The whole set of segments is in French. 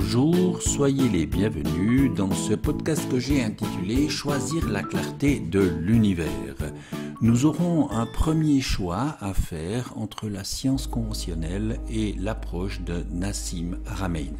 Bonjour, soyez les bienvenus dans ce podcast que j'ai intitulé « Choisir la clarté de l'univers ». Nous aurons un premier choix à faire entre la science conventionnelle et l'approche de Nassim Haramein.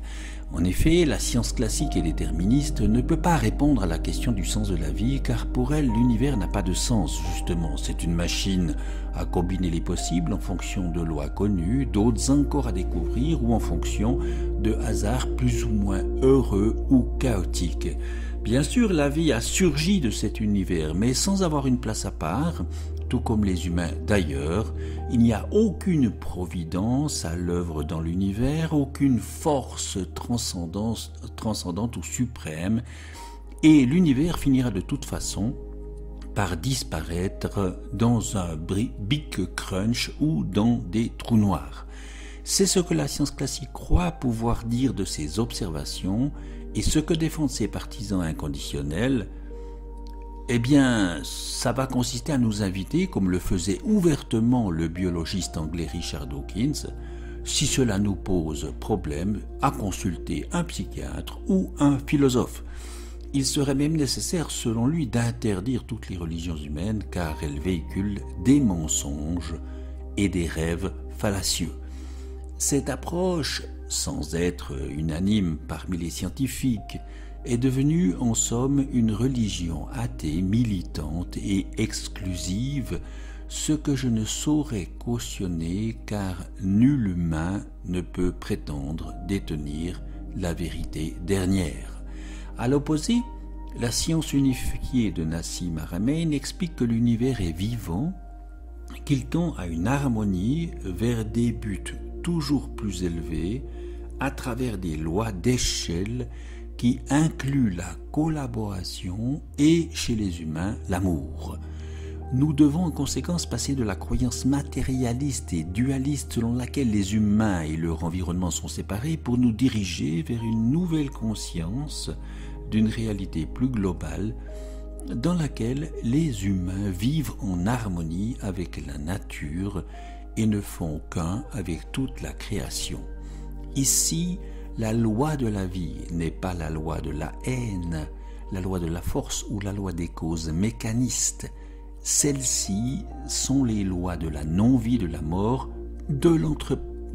En effet, la science classique et déterministe ne peut pas répondre à la question du sens de la vie, car pour elle, l'univers n'a pas de sens, justement. C'est une machine à combiner les possibles en fonction de lois connues, d'autres encore à découvrir ou en fonction de hasards plus ou moins heureux ou chaotiques. Bien sûr, la vie a surgi de cet univers, mais sans avoir une place à part, tout comme les humains d'ailleurs, il n'y a aucune providence à l'œuvre dans l'univers, aucune force transcendante ou suprême, et l'univers finira de toute façon par disparaître dans un Big Crunch ou dans des trous noirs. C'est ce que la science classique croit pouvoir dire de ses observations, et ce que défendent ses partisans inconditionnels, eh bien, ça va consister à nous inviter, comme le faisait ouvertement le biologiste anglais Richard Dawkins, si cela nous pose problème, à consulter un psychiatre ou un philosophe. Il serait même nécessaire, selon lui, d'interdire toutes les religions humaines, car elles véhiculent des mensonges et des rêves fallacieux. Cette approche, sans être unanime parmi les scientifiques, est devenue en somme une religion athée, militante et exclusive, ce que je ne saurais cautionner car nul humain ne peut prétendre détenir la vérité dernière. À l'opposé, la science unifiée de Nassim Haramein explique que l'univers est vivant, qu'il tend à une harmonie vers des buts toujours plus élevés à travers des lois d'échelle qui incluent la collaboration et, chez les humains, l'amour. Nous devons en conséquence passer de la croyance matérialiste et dualiste selon laquelle les humains et leur environnement sont séparés pour nous diriger vers une nouvelle conscience d'une réalité plus globale dans laquelle les humains vivent en harmonie avec la nature et ne font qu'un avec toute la création. Ici, la loi de la vie n'est pas la loi de la haine, la loi de la force ou la loi des causes mécanistes. Celles-ci sont les lois de la non-vie, de la mort, de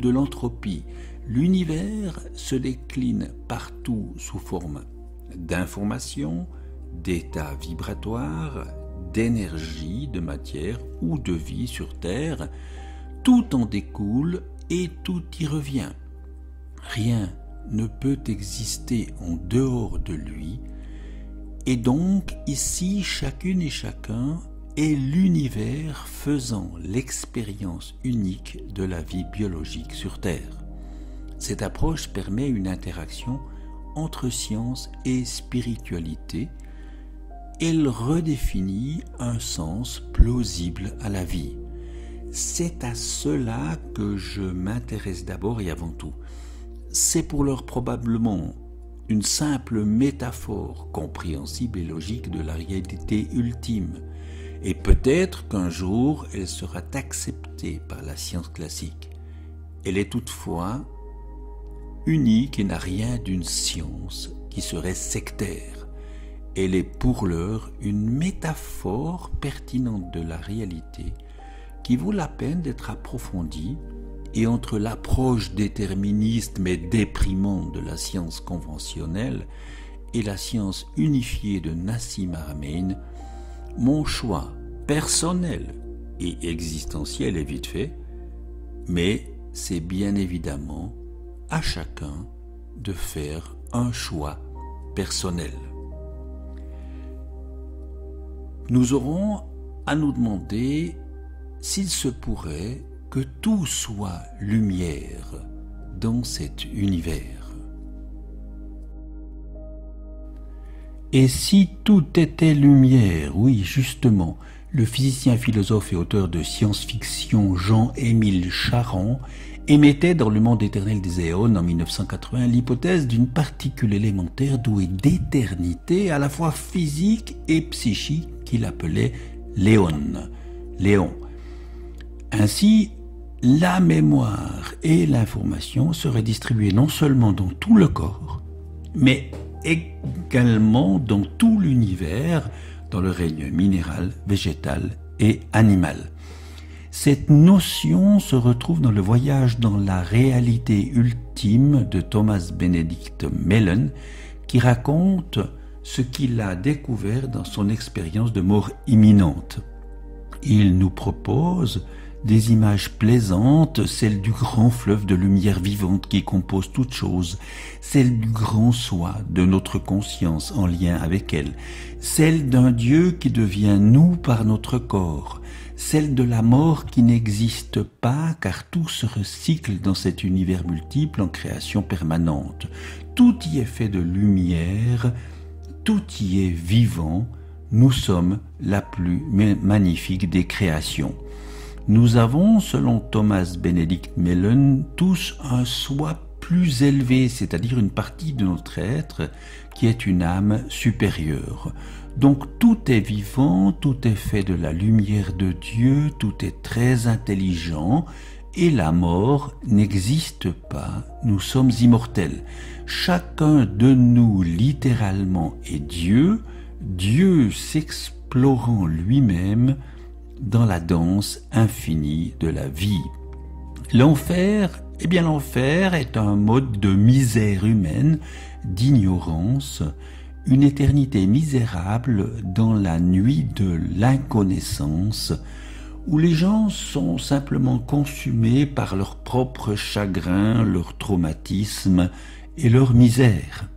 l'entropie. L'univers se décline partout sous forme d'information, d'états vibratoires, d'énergie, de matière ou de vie sur Terre. Tout en découle et tout y revient. Rien ne peut exister en dehors de lui, et donc ici chacune et chacun est l'univers faisant l'expérience unique de la vie biologique sur Terre. Cette approche permet une interaction entre science et spiritualité. Elle redéfinit un sens plausible à la vie. C'est à cela que je m'intéresse d'abord et avant tout. C'est pour l'heure probablement une simple métaphore compréhensible et logique de la réalité ultime. Et peut-être qu'un jour elle sera acceptée par la science classique. Elle est toutefois unique et n'a rien d'une science qui serait sectaire. Elle est pour l'heure une métaphore pertinente de la réalité qui vaut la peine d'être approfondie, et entre l'approche déterministe mais déprimante de la science conventionnelle et la science unifiée de Nassim Haramein, mon choix personnel et existentiel est vite fait, mais c'est bien évidemment à chacun de faire un choix personnel. Nous aurons à nous demander s'il se pourrait que tout soit lumière dans cet univers. Et si tout était lumière, oui, justement, le physicien, philosophe et auteur de science-fiction Jean-Émile Charron émettait dans Le monde éternel des éons en 1980 l'hypothèse d'une particule élémentaire douée d'éternité à la fois physique et psychique qu'il appelait Léon. Ainsi, la mémoire et l'information seraient distribuées non seulement dans tout le corps, mais également dans tout l'univers, dans le règne minéral, végétal et animal. Cette notion se retrouve dans le voyage dans la réalité ultime de Thomas Benedict Mellon, qui raconte ce qu'il a découvert dans son expérience de mort imminente. Il nous propose des images plaisantes, celles du grand fleuve de lumière vivante qui compose toute chose, celle du grand soi de notre conscience en lien avec elle, celle d'un Dieu qui devient nous par notre corps, celle de la mort qui n'existe pas car tout se recycle dans cet univers multiple en création permanente. Tout y est fait de lumière, tout y est vivant, nous sommes la plus magnifique des créations. Nous avons, selon Thomas Benedict Mellon, tous un soi plus élevé, c'est-à-dire une partie de notre être qui est une âme supérieure. Donc tout est vivant, tout est fait de la lumière de Dieu, tout est très intelligent et la mort n'existe pas, nous sommes immortels. Chacun de nous littéralement est Dieu, Dieu s'explorant lui-même dans la danse infinie de la vie. L'enfer, l'enfer est un mode de misère humaine, d'ignorance, une éternité misérable dans la nuit de l'inconnaissance, où les gens sont simplement consumés par leur propre chagrin, leur traumatisme et leur misère.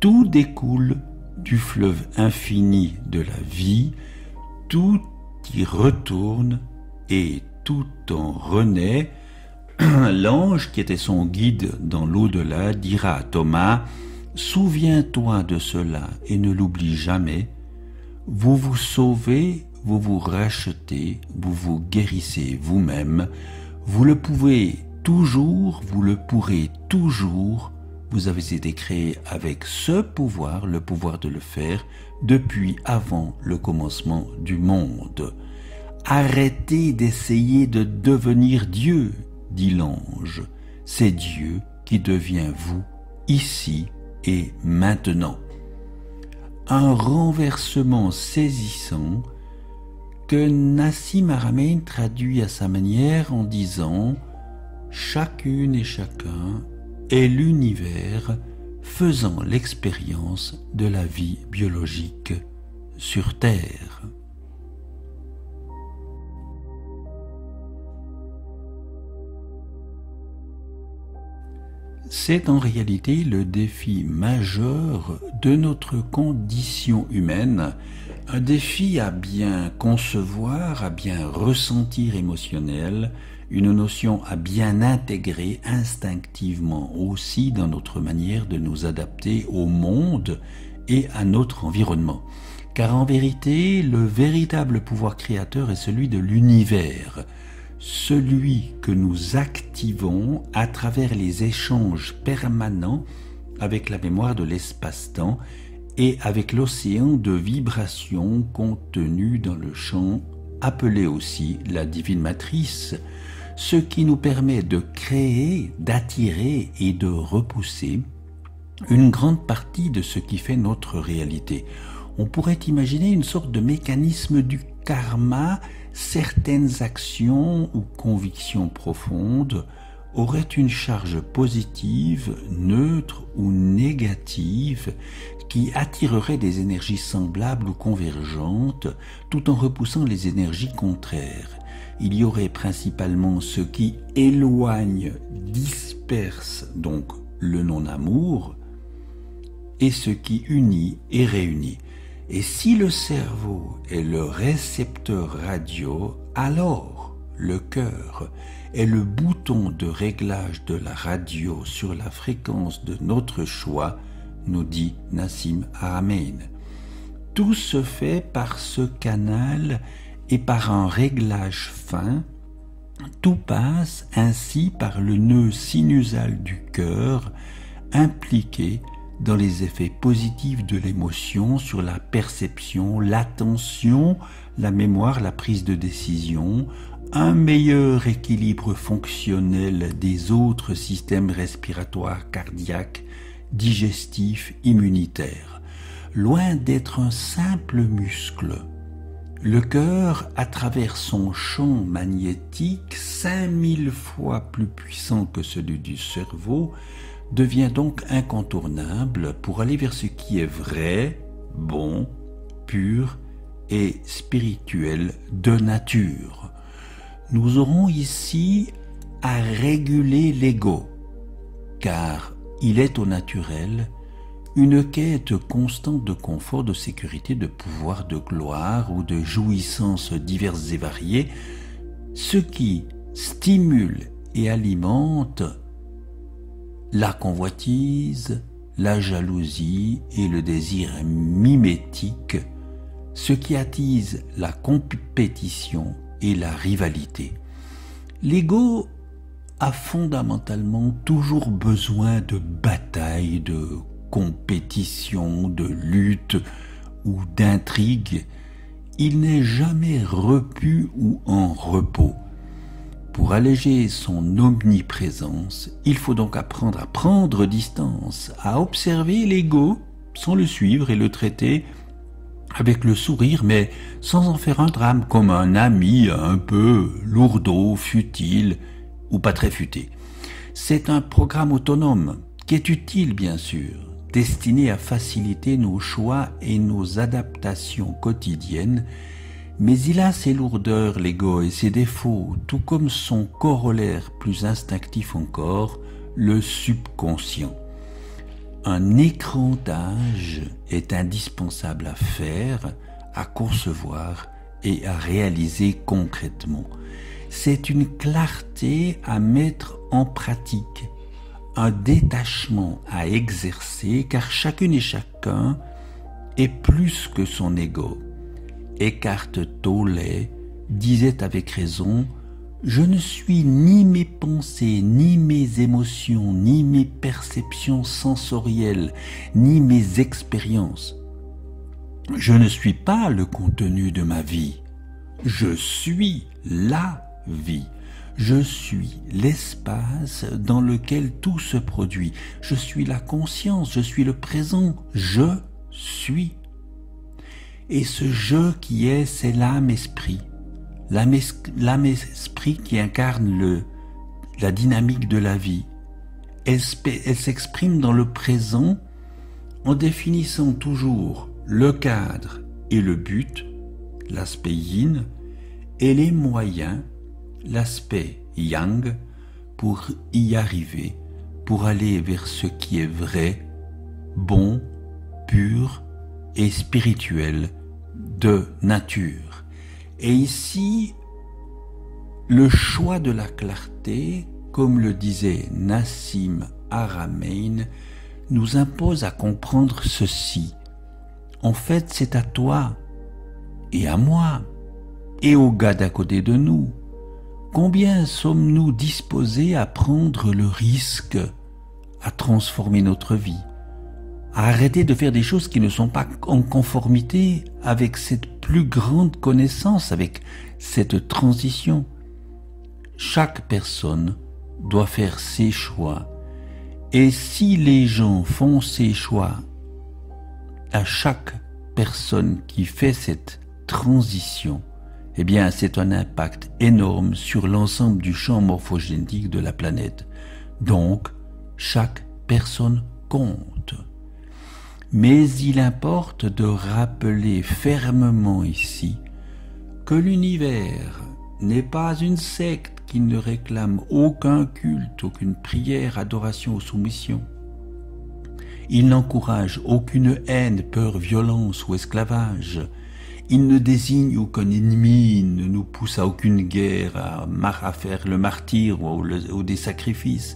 Tout découle du fleuve infini de la vie, tout y retourne et tout en renaît. L'ange qui était son guide dans l'au-delà dira à Thomas: « Souviens-toi de cela et ne l'oublie jamais. Vous vous sauvez, vous vous rachetez, vous vous guérissez vous-même. Vous le pouvez toujours, vous le pourrez toujours. Vous avez été créé avec ce pouvoir, le pouvoir de le faire, depuis avant le commencement du monde. Arrêtez d'essayer de devenir Dieu, dit l'ange. C'est Dieu qui devient vous, ici et maintenant. » Un renversement saisissant que Nassim Haramein traduit à sa manière en disant « Chacune et chacun est l'univers faisant l'expérience de la vie biologique sur Terre. » C'est en réalité le défi majeur de notre condition humaine, un défi à bien concevoir, à bien ressentir émotionnel, une notion à bien intégrer instinctivement aussi dans notre manière de nous adapter au monde et à notre environnement. Car en vérité, le véritable pouvoir créateur est celui de l'univers, celui que nous activons à travers les échanges permanents avec la mémoire de l'espace-temps et avec l'océan de vibrations contenu dans le champ appelé aussi la divine matrice, ce qui nous permet de créer, d'attirer et de repousser une grande partie de ce qui fait notre réalité. On pourrait imaginer une sorte de mécanisme du karma. Certaines actions ou convictions profondes auraient une charge positive, neutre ou négative qui attirerait des énergies semblables ou convergentes tout en repoussant les énergies contraires. Il y aurait principalement ce qui éloigne, disperse donc le non-amour et ce qui unit et réunit. Et si le cerveau est le récepteur radio, alors le cœur est le bouton de réglage de la radio sur la fréquence de notre choix, nous dit Nassim Haramein. Tout se fait par ce canal et par un réglage fin. Tout passe ainsi par le nœud sinusal du cœur, impliqué dans les effets positifs de l'émotion sur la perception, l'attention, la mémoire, la prise de décision, un meilleur équilibre fonctionnel des autres systèmes respiratoires, cardiaques, digestif, immunitaire. Loin d'être un simple muscle, le cœur, à travers son champ magnétique, 5000 fois plus puissant que celui du cerveau, devient donc incontournable pour aller vers ce qui est vrai, bon, pur et spirituel de nature. Nous aurons ici à réguler l'ego, car il est au naturel une quête constante de confort, de sécurité, de pouvoir, de gloire ou de jouissances diverses et variées, ce qui stimule et alimente la convoitise, la jalousie et le désir mimétique, ce qui attise la compétition et la rivalité. L'ego a fondamentalement toujours besoin de bataille, de compétition, de lutte ou d'intrigue. Il n'est jamais repu ou en repos. Pour alléger son omniprésence, il faut donc apprendre à prendre distance, à observer l'ego sans le suivre et le traiter avec le sourire, mais sans en faire un drame, comme un ami un peu lourdeau, futile ou pas très futé. C'est un programme autonome qui est utile bien sûr, destiné à faciliter nos choix et nos adaptations quotidiennes, mais il a ses lourdeurs, l'ego, et ses défauts, tout comme son corollaire plus instinctif encore, le subconscient. Un écrantage est indispensable à faire, à concevoir et à réaliser concrètement. C'est une clarté à mettre en pratique, un détachement à exercer, car chacune et chacun est plus que son ego. Eckhart Tolle disait avec raison « Je ne suis ni mes pensées, ni mes émotions, ni mes perceptions sensorielles, ni mes expériences. Je ne suis pas le contenu de ma vie. Je suis la vie. Je suis l'espace dans lequel tout se produit. Je suis la conscience, je suis le présent. Je suis. Et ce je qui est, c'est l'âme-esprit. L'âme-esprit qui incarne la dynamique de la vie. Elle s'exprime dans le présent en définissant toujours le cadre et le but, l'aspect yin, et les moyens, l'aspect yang, pour y arriver, pour aller vers ce qui est vrai, bon, pur et spirituel de nature. Et ici, le choix de la clarté, comme le disait Nassim Haramein, nous impose à comprendre ceci. En fait, c'est à toi et à moi et au gars d'à côté de nous. Combien sommes-nous disposés à prendre le risque, à transformer notre vie, à arrêter de faire des choses qui ne sont pas en conformité avec cette plus grande connaissance, avec cette transition? Chaque personne doit faire ses choix. Et si les gens font ses choix à chaque personne qui fait cette transition, eh bien c'est un impact énorme sur l'ensemble du champ morphogénétique de la planète. Donc, chaque personne compte. Mais il importe de rappeler fermement ici que l'univers n'est pas une secte qui ne réclame aucun culte, aucune prière, adoration ou soumission. Il n'encourage aucune haine, peur, violence ou esclavage. Il ne désigne aucun ennemi, il ne nous pousse à aucune guerre, à faire le martyre ou des sacrifices.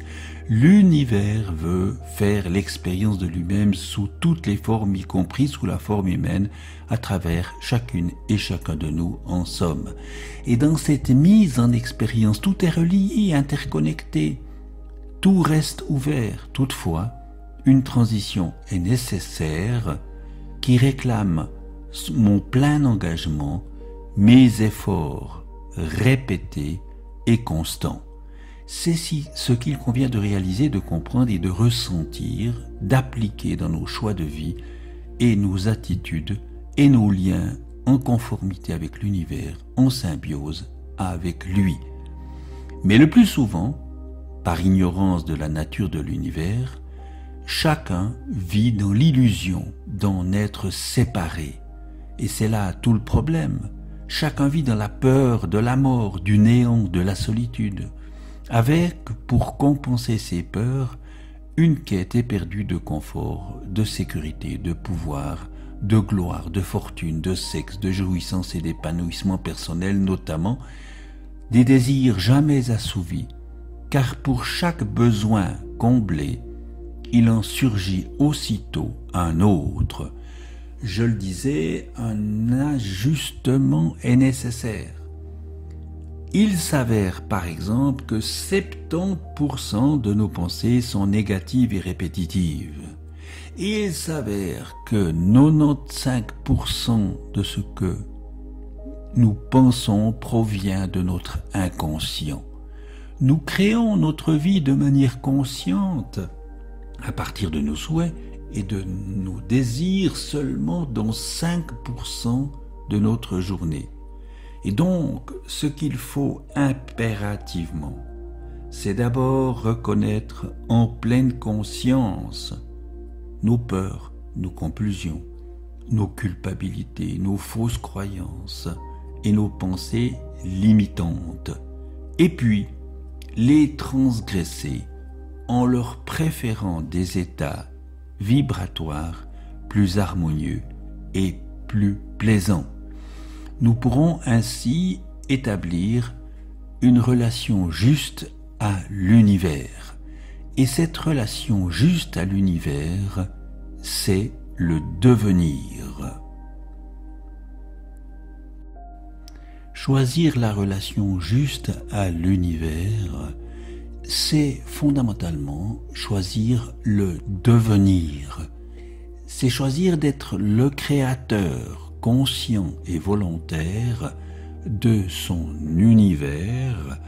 L'univers veut faire l'expérience de lui-même sous toutes les formes, y compris sous la forme humaine, à travers chacune et chacun de nous en somme. Et dans cette mise en expérience, tout est relié, interconnecté. Tout reste ouvert. Toutefois, une transition est nécessaire qui réclame mon plein engagement, mes efforts répétés et constants. C'est ce qu'il convient de réaliser, de comprendre et de ressentir, d'appliquer dans nos choix de vie et nos attitudes et nos liens en conformité avec l'univers, en symbiose avec lui. Mais le plus souvent, par ignorance de la nature de l'univers, chacun vit dans l'illusion d'en être séparé. Et c'est là tout le problème. Chacun vit dans la peur de la mort, du néant, de la solitude, avec, pour compenser ses peurs, une quête éperdue de confort, de sécurité, de pouvoir, de gloire, de fortune, de sexe, de jouissance et d'épanouissement personnel, notamment des désirs jamais assouvis, car pour chaque besoin comblé, il en surgit aussitôt un autre. Je le disais, un ajustement est nécessaire. Il s'avère par exemple que 70% de nos pensées sont négatives et répétitives. Il s'avère que 95% de ce que nous pensons provient de notre inconscient. Nous créons notre vie de manière consciente à partir de nos souhaits et de nos désirs seulement dans 5% de notre journée. Et donc, ce qu'il faut impérativement, c'est d'abord reconnaître en pleine conscience nos peurs, nos compulsions, nos culpabilités, nos fausses croyances et nos pensées limitantes. Et puis, les transgresser en leur préférant des états vibratoires plus harmonieux et plus plaisants. Nous pourrons ainsi établir une relation juste à l'univers. Et cette relation juste à l'univers, c'est le devenir. Choisir la relation juste à l'univers, c'est fondamentalement choisir le devenir. C'est choisir d'être le créateur conscient et volontaire de son univers,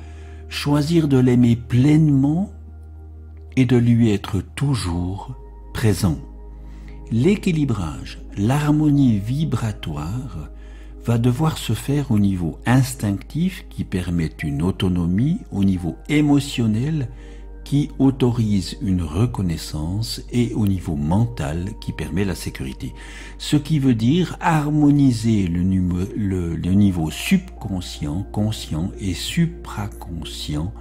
choisir de l'aimer pleinement et de lui être toujours présent. L'équilibrage, l'harmonie vibratoire va devoir se faire au niveau instinctif qui permet une autonomie, au niveau émotionnel qui autorise une reconnaissance et au niveau mental qui permet la sécurité. Ce qui veut dire harmoniser le niveau subconscient, conscient et supraconscient,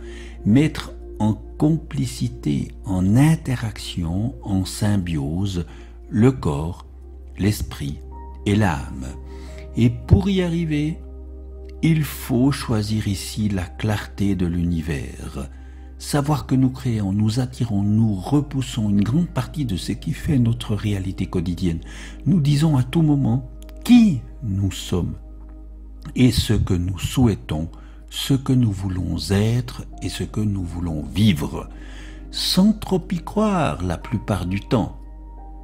mettre en complicité, en interaction, en symbiose, le corps, l'esprit et l'âme. Et pour y arriver, il faut choisir ici la clarté de l'univers. Savoir que nous créons, nous attirons, nous repoussons une grande partie de ce qui fait notre réalité quotidienne. Nous disons à tout moment qui nous sommes et ce que nous souhaitons, ce que nous voulons être et ce que nous voulons vivre, sans trop y croire la plupart du temps.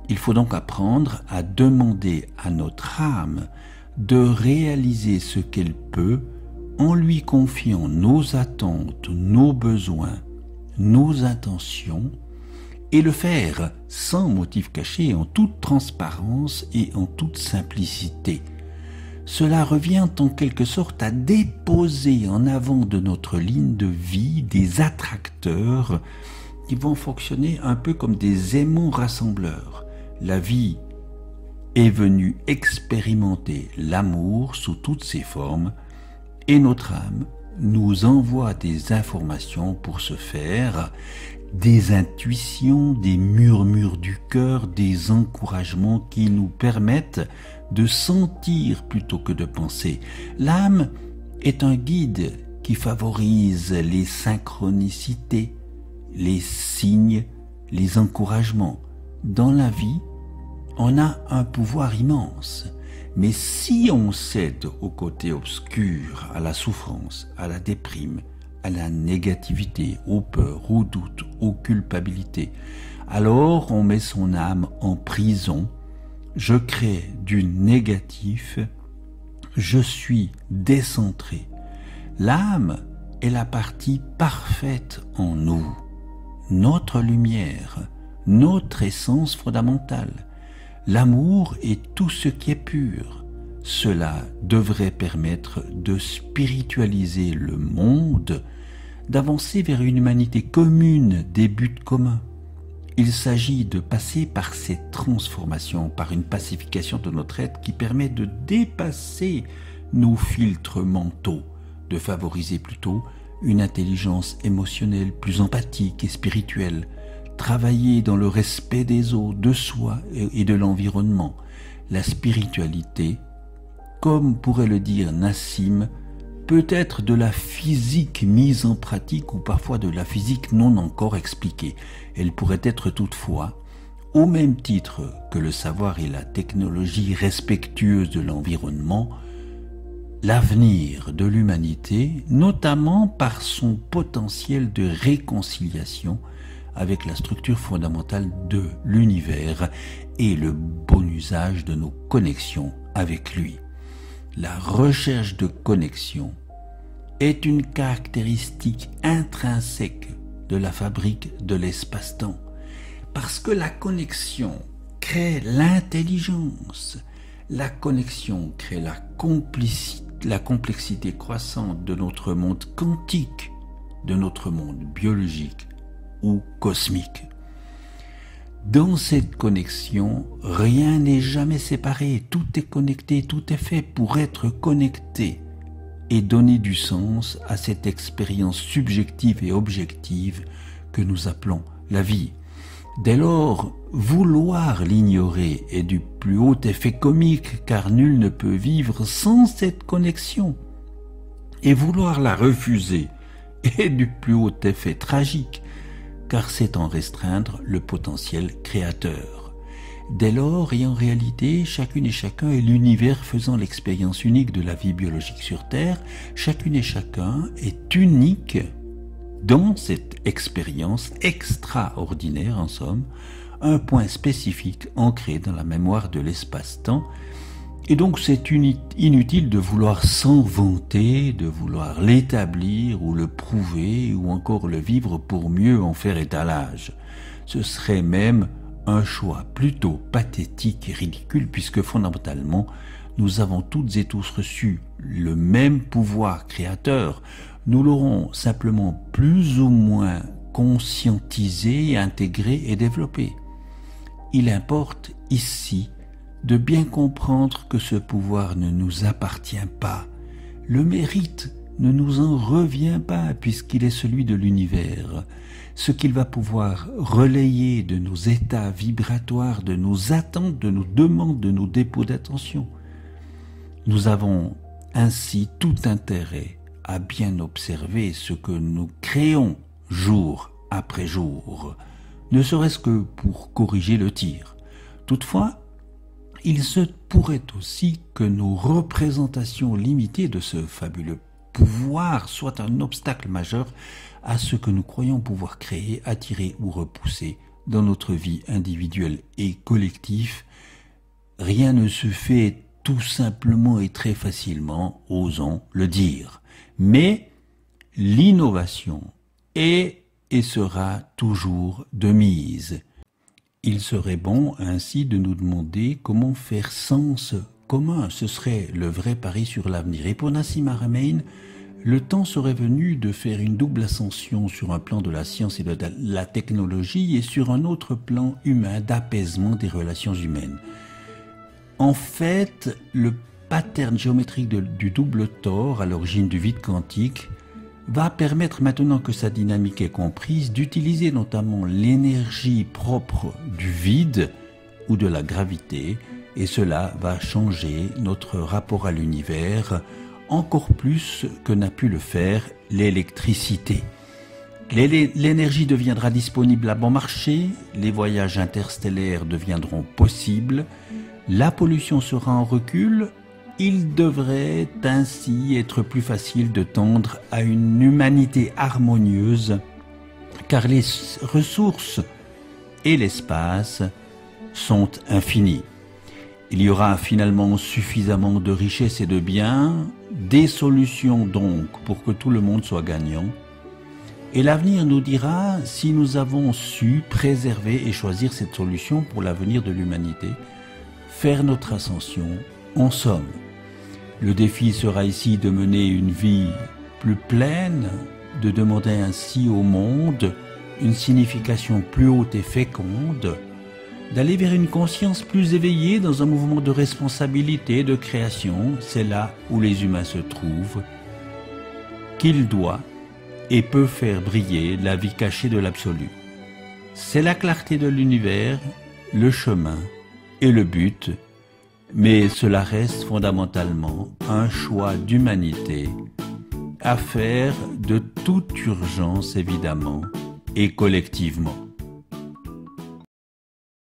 Il faut donc apprendre à demander à notre âme de réaliser ce qu'elle peut en lui confiant nos attentes, nos besoins, nos intentions, et le faire sans motif caché, en toute transparence et en toute simplicité. Cela revient en quelque sorte à déposer en avant de notre ligne de vie des attracteurs qui vont fonctionner un peu comme des aimants rassembleurs. La vie est venue expérimenter l'amour sous toutes ses formes, et notre âme nous envoie des informations pour ce faire, des intuitions, des murmures du cœur, des encouragements qui nous permettent de sentir plutôt que de penser. L'âme est un guide qui favorise les synchronicités, les signes, les encouragements. Dans la vie, on a un pouvoir immense. Mais si on cède au côté obscur, à la souffrance, à la déprime, à la négativité, aux peurs, aux doutes, aux culpabilités, alors on met son âme en prison. Je crée du négatif, je suis décentré. L'âme est la partie parfaite en nous, notre lumière, notre essence fondamentale. L'amour est tout ce qui est pur. Cela devrait permettre de spiritualiser le monde, d'avancer vers une humanité commune, des buts communs. Il s'agit de passer par cette transformation, par une pacification de notre être qui permet de dépasser nos filtres mentaux, de favoriser plutôt une intelligence émotionnelle plus empathique et spirituelle, travailler dans le respect des autres, de soi et de l'environnement. La spiritualité, comme pourrait le dire Nassim, peut être de la physique mise en pratique ou parfois de la physique non encore expliquée. Elle pourrait être toutefois, au même titre que le savoir et la technologie respectueuse de l'environnement, l'avenir de l'humanité, notamment par son potentiel de réconciliation avec la structure fondamentale de l'univers et le bon usage de nos connexions avec lui. La recherche de connexion est une caractéristique intrinsèque de la fabrique de l'espace-temps, parce que la connexion crée l'intelligence, la connexion crée la complexité croissante de notre monde quantique, de notre monde biologique ou cosmique. Dans cette connexion, rien n'est jamais séparé, tout est connecté, tout est fait pour être connecté et donner du sens à cette expérience subjective et objective que nous appelons la vie. Dès lors, vouloir l'ignorer est du plus haut effet comique, car nul ne peut vivre sans cette connexion. Et vouloir la refuser est du plus haut effet tragique, car c'est en restreindre le potentiel créateur. Dès lors, et en réalité, chacune et chacun est l'univers faisant l'expérience unique de la vie biologique sur Terre. Chacune et chacun est unique dans cette expérience extraordinaire, en somme, un point spécifique ancré dans la mémoire de l'espace-temps. Et donc c'est inutile de vouloir s'en vanter, de vouloir l'établir ou le prouver ou encore le vivre pour mieux en faire étalage. Ce serait même un choix plutôt pathétique et ridicule, puisque fondamentalement nous avons toutes et tous reçu le même pouvoir créateur. Nous l'aurons simplement plus ou moins conscientisé, intégré et développé. Il importe ici de bien comprendre que ce pouvoir ne nous appartient pas. Le mérite ne nous en revient pas puisqu'il est celui de l'univers. Ce qu'il va pouvoir relayer de nos états vibratoires, de nos attentes, de nos demandes, de nos dépôts d'attention. Nous avons ainsi tout intérêt à bien observer ce que nous créons jour après jour, ne serait-ce que pour corriger le tir. Toutefois, il se pourrait aussi que nos représentations limitées de ce fabuleux pouvoir soient un obstacle majeur à ce que nous croyons pouvoir créer, attirer ou repousser dans notre vie individuelle et collective. Rien ne se fait tout simplement et très facilement, osons le dire. Mais l'innovation est et sera toujours de mise. Il serait bon ainsi de nous demander comment faire sens commun. Ce serait le vrai pari sur l'avenir. Et pour Nassim Haramein, le temps serait venu de faire une double ascension sur un plan de la science et de la technologie et sur un autre plan humain d'apaisement des relations humaines. En fait, le pattern géométrique du double tore à l'origine du vide quantique va permettre, maintenant que sa dynamique est comprise, d'utiliser notamment l'énergie propre du vide ou de la gravité, et cela va changer notre rapport à l'univers encore plus que n'a pu le faire l'électricité. L'énergie deviendra disponible à bon marché, les voyages interstellaires deviendront possibles, la pollution sera en recul. Il devrait ainsi être plus facile de tendre à une humanité harmonieuse, car les ressources et l'espace sont infinis. Il y aura finalement suffisamment de richesses et de biens des solutions donc pour que tout le monde soit gagnant. Et l'avenir nous dira si nous avons su préserver et choisir cette solution pour l'avenir de l'humanité, faire notre ascension en somme. Le défi sera ici de mener une vie plus pleine, de demander ainsi au monde une signification plus haute et féconde, d'aller vers une conscience plus éveillée dans un mouvement de responsabilité, de création. C'est là où les humains se trouvent, qu'il doit et peut faire briller la vie cachée de l'absolu. C'est la clarté de l'univers, le chemin et le but, mais cela reste fondamentalement un choix d'humanité à faire de toute urgence évidemment et collectivement.